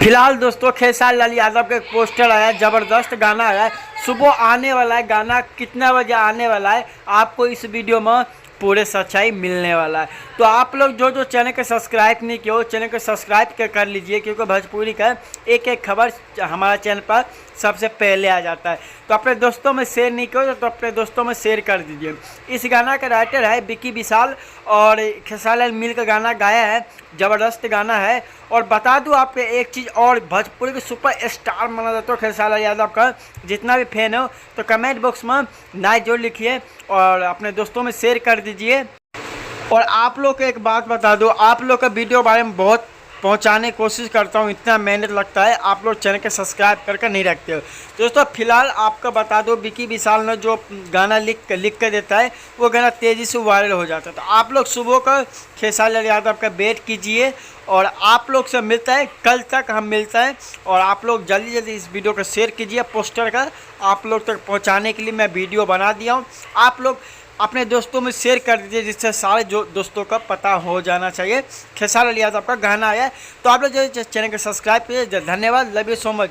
फिलहाल दोस्तों खेसारी लाल यादव का एक पोस्टर आया है, ज़बरदस्त गाना आया है। सुबह आने वाला है गाना, कितना बजे आने वाला है आपको इस वीडियो में पूरे सच्चाई मिलने वाला है। तो आप लोग जो चैनल को सब्सक्राइब नहीं किए हो चैनल को सब्सक्राइब कर लीजिए, क्योंकि भोजपुरी का एक एक खबर हमारा चैनल पर सबसे पहले आ जाता है। तो अपने दोस्तों में शेयर नहीं किया तो अपने दोस्तों में शेयर कर दीजिए। इस गाना का राइटर है विकी विशाल और खेसारी लाल मिल का गाना गाया है, ज़बरदस्त गाना है। और बता दूं आपको एक चीज़ और, भोजपुरी के सुपर स्टार माना जाता है खेसारी लाल यादव का। जितना भी फैन हो तो कमेंट बॉक्स में नाइस जोड़ लिखिए और अपने दोस्तों में शेयर कर दीजिए। और आप लोग को एक बात बता दूं, आप लोग का वीडियो बारे में बहुत पहुंचाने की कोशिश करता हूं, इतना मेहनत लगता है, आप लोग चैनल के सब्सक्राइब करके नहीं रखते हो। दोस्तों फिलहाल आपको बता दो, विकी विशाल ने जो गाना लिख कर देता है वो गाना तेज़ी से वायरल हो जाता है। तो आप लोग सुबह का खेसारी लाल यादव का वेट कीजिए और आप लोग से मिलता है, कल तक हम मिलता है। और आप लोग जल्दी जल्दी इस वीडियो को शेयर कीजिए, पोस्टर का आप लोग तक पहुँचाने के लिए मैं वीडियो बना दिया हूँ। आप लोग अपने दोस्तों में शेयर कर दीजिए, जिससे सारे जो दोस्तों का पता हो जाना चाहिए खेसारी लाल यादव का गाना आया है। तो आप लोग जो चैनल को सब्सक्राइब कीजिए। धन्यवाद, लव यू सो मच।